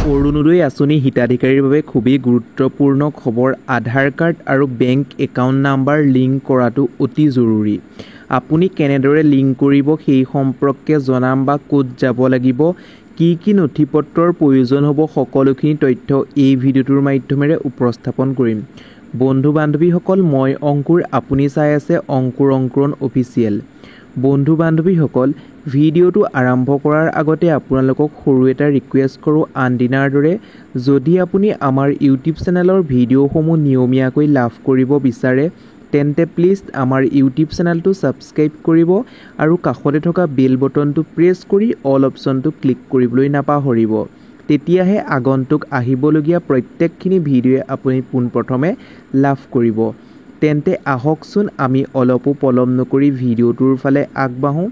অৰুণোদয় আঁচনি হিতাধিকাৰীৰ বাবে খুবেই গুৰুত্বপূৰ্ণ খবৰ। আধাৰ কাৰ্ড আৰু বেংক একাউণ্ট নাম্বাৰ লিংক কৰাটো অতি জৰুৰী। আপুনি কেনেদৰে লিংক কৰিব সেই সম্পৰ্কে জনাম বা ক'ত যাব লাগিব, কি নথিপত্ৰৰ প্ৰয়োজন হ'ব, সকলোখিনি তথ্য এই ভিডিঅ'টোৰ মাধ্যমেৰে উপস্থাপন কৰিম। বন্ধু বান্ধৱীসকল, মই অংকুৰ, আপুনি চাই আছে অংকুৰ অংকুৰণ অফিচিয়েল। বন্ধু বান্ধৱীসকল, ভিডিঅ'টো আৰম্ভ কৰাৰ আগতে আপোনালোকক সৰু এটা ৰিকুৱেষ্ট কৰোঁ। আনদিনাৰ দৰে যদি আপুনি আমাৰ ইউটিউব চেনেলৰ ভিডিঅ'সমূহ নিয়মীয়াকৈ লাভ কৰিব বিচাৰে তেন্তে প্লিজ আমাৰ ইউটিউব চেনেলটো ছাবস্ক্ৰাইব কৰিব আৰু কাষতে থকা বেল বটনটো প্ৰেছ কৰি অল অপশ্যনটো ক্লিক কৰিবলৈ নাপাহৰিব। তেতিয়াহে আগন্তুক আহিবলগীয়া প্ৰত্যেকখিনি ভিডিঅ'ই আপুনি পোনপ্ৰথমে লাভ কৰিব। তেন্তে আহকচোন আমি অলপো পলম নকৰি ভিডিঅ'টোৰ ফালে আগবাঢ়োঁ।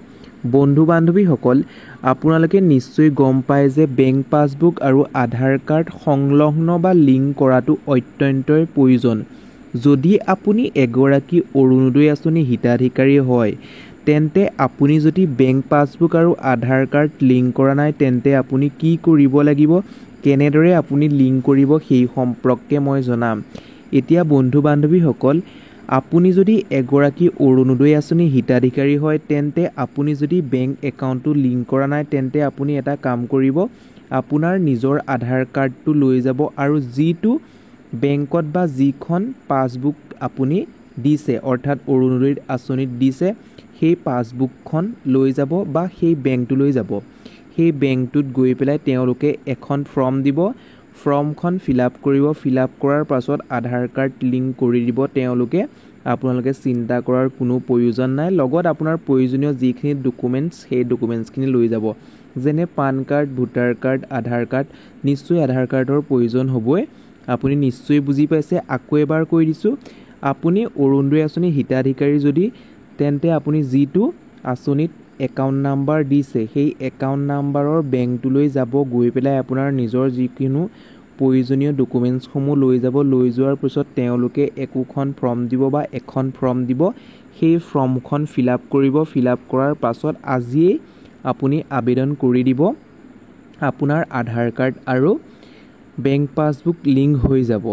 বন্ধু বান্ধৱীসকল, আপোনালোকে নিশ্চয় গম পায় যে বেংক পাছবুক আৰু আধাৰ কাৰ্ড সংলগ্ন বা লিংক কৰাটো অত্যন্তই প্ৰয়োজন। যদি আপুনি এগৰাকী অৰুণোদয় আঁচনি হিতাধিকাৰী হয় তেন্তে আপুনি যদি বেংক পাছবুক আৰু আধাৰ কাৰ্ড লিংক কৰা নাই তেন্তে আপুনি কি কৰিব লাগিব, কেনেদৰে আপুনি লিংক কৰিব সেই সম্পৰ্কে মই জনাম। এতিয়া বন্ধু বান্ধৱীসকল, আপুনি যদি এগৰাকী অৰুণোদয় আঁচনি হিতাধিকাৰী হয় তেন্তে আপুনি যদি বেংক একাউণ্টটো লিংক কৰা নাই তেন্তে আপুনি এটা কাম কৰিব, আপোনাৰ নিজৰ আধাৰ কাৰ্ডটো লৈ যাব আৰু যিটো বেংকত বা যিখন পাছবুক আপুনি দিছে অৰ্থাৎ অৰুণোদয় আঁচনিত দিছে সেই পাছবুকখন লৈ যাব বা সেই বেংকটোলৈ যাব। সেই বেংকটোত গৈ পেলাই তেওঁলোকে এখন ফৰ্ম দিব, ফৰ্মখন ফিল আপ কৰিব, ফিল আপ কৰাৰ পাছত আধাৰ কাৰ্ড লিংক কৰি দিব তেওঁলোকে। আপোনালোকে চিন্তা কৰাৰ কোনো প্ৰয়োজন নাই। লগত আপোনাৰ প্ৰয়োজনীয় যিখিনি ডকুমেণ্টছ সেই ডকুমেণ্টছখিনি লৈ যাব, যেনে পান কাৰ্ড, ভোটাৰ কাৰ্ড, আধাৰ কাৰ্ড। নিশ্চয় আধাৰ কাৰ্ডৰ প্ৰয়োজন হ'বই, আপুনি নিশ্চয় বুজি পাইছে। আকৌ এবাৰ কৈ দিছোঁ, আপুনি অৰুণোদয় আঁচনি হিতাধিকাৰী যদি তেন্তে আপুনি যিটো আঁচনিত একাউণ্ট নাম্বাৰ দিছে সেই একাউণ্ট নাম্বাৰৰ বেংকটোলৈ যাব, গৈ পেলাই আপোনাৰ নিজৰ যিকোনো প্ৰয়োজনীয় ডকুমেণ্টছসমূহ লৈ যাব। লৈ যোৱাৰ পিছত তেওঁলোকে একোখন ফৰ্ম দিব বা এখন ফৰ্ম দিব, সেই ফৰ্মখন ফিল আপ কৰিব। ফিল আপ কৰাৰ পাছত আজিয়েই আপুনি আবেদন কৰি দিব, আপোনাৰ আধাৰ কাৰ্ড আৰু বেংক পাছবুক লিংক হৈ যাব।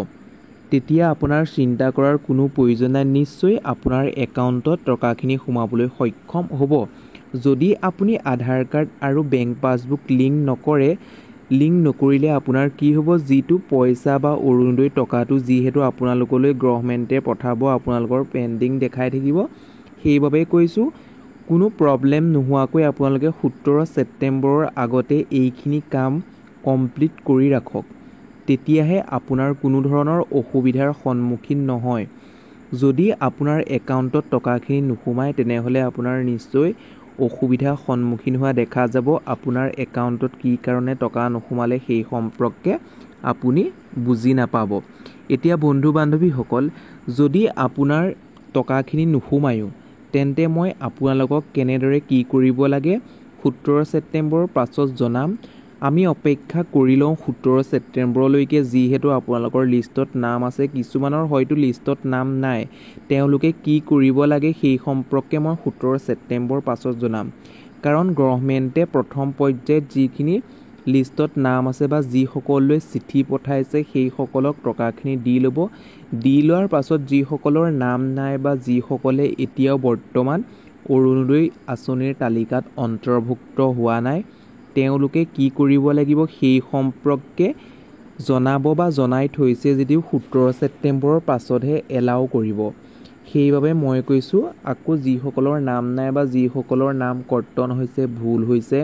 তেতিয়া আপোনাৰ চিন্তা কৰাৰ কোনো প্ৰয়োজন নাই, নিশ্চয় আপোনাৰ একাউণ্টত টকাখিনি সোমাবলৈ সক্ষম হ'ব। যদি আপুনি আধাৰ কাৰ্ড আৰু বেংক পাছবুক লিংক নকৰে, লিংক নকৰিলে আপোনাৰ কি হ'ব, যিটো পইচা বা অৰুণোদয় টকাটো যিহেতু আপোনালোকলৈ গভৰ্ণমেণ্টে পঠাব, আপোনালোকৰ পেণ্ডিং দেখাই থাকিব। সেইবাবে কৈছোঁ, কোনো প্ৰব্লেম নোহোৱাকৈ আপোনালোকে 17 ছেপ্টেম্বৰৰ আগতে এইখিনি কাম কমপ্লিট কৰি ৰাখক, তেতিয়াহে আপোনাৰ কোনো ধৰণৰ অসুবিধাৰ সন্মুখীন নহয়। যদি আপোনাৰ একাউণ্টত টকাখিনি নোসোমায় তেনেহ'লে আপোনাৰ নিশ্চয় অসুবিধাৰ সন্মুখীন হোৱা দেখা যাব। আপোনাৰ একাউণ্টত কি কাৰণে টকা নোসোমালে সেই সম্পৰ্কে আপুনি বুজি নাপাব। এতিয়া বন্ধু বান্ধৱীসকল, যদি আপোনাৰ টকাখিনি নোসোমায়ো তেন্তে মই আপোনালোকক কেনেদৰে কি কৰিব লাগে 17 ছেপ্টেম্বৰৰ পাছত জনাম। আমি অপেক্ষা কৰি লওঁ 17 ছেপ্টেম্বৰলৈকে, যিহেতু আপোনালোকৰ লিষ্টত নাম আছে। কিছুমানৰ হয়তো লিষ্টত নাম নাই, তেওঁলোকে কি কৰিব লাগে সেই সম্পৰ্কে মই 17 ছেপ্টেম্বৰৰ পাছত জনাম। কাৰণ গভৰ্ণমেণ্টে প্ৰথম পৰ্যায়ত যিখিনি লিষ্টত নাম আছে বা যিসকললৈ চিঠি পঠাইছে সেইসকলক টকাখিনি দি ল'ব। দি লোৱাৰ পাছত যিসকলৰ নাম নাই বা যিসকলে এতিয়াও বৰ্তমান অৰুণোদয় আঁচনিৰ তালিকাত অন্তৰ্ভুক্ত হোৱা নাই তেওঁলোকে কি কৰিব লাগিব সেই সম্পৰ্কে জনাব বা জনাই থৈছে যদিও 17 ছেপ্টেম্বৰৰ পাছতহে এলাউ কৰিব। সেইবাবে মই কৈছোঁ, আকৌ যিসকলৰ নাম নাই বা যিসকলৰ নাম কৰ্তন হৈছে, ভুল হৈছে,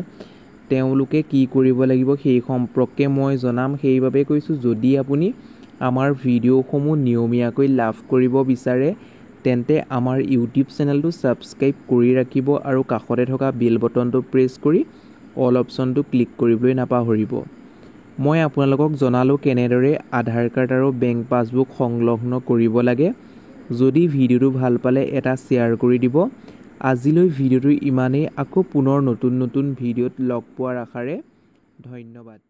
তেওঁলোকে কি কৰিব লাগিব সেই সম্পৰ্কে মই জনাম। সেইবাবে কৈছোঁ, যদি আপুনি আমাৰ ভিডিঅ'সমূহ নিয়মীয়াকৈ লাভ কৰিব বিচাৰে তেন্তে আমাৰ ইউটিউব চেনেলটো ছাবস্ক্ৰাইব কৰি ৰাখিব আৰু কাষতে থকা বেল বটনটো প্ৰেছ কৰি অল অপশ্যনটো ক্লিক কৰিবলৈ নাপাহৰিব। মই আপোনালোকক জনালোঁ কেনেদৰে আধাৰ কাৰ্ড আৰু বেংক পাছবুক সংলগ্ন কৰিব লাগে। যদি ভিডিঅ'টো ভাল পালে এটা শ্বেয়াৰ কৰি দিব। আজিলৈ ভিডিঅ'টো ইমানেই। আকৌ পুনৰ নতুন ভিডিঅ'ত লগ পোৱাৰ আশাৰে ধন্যবাদ।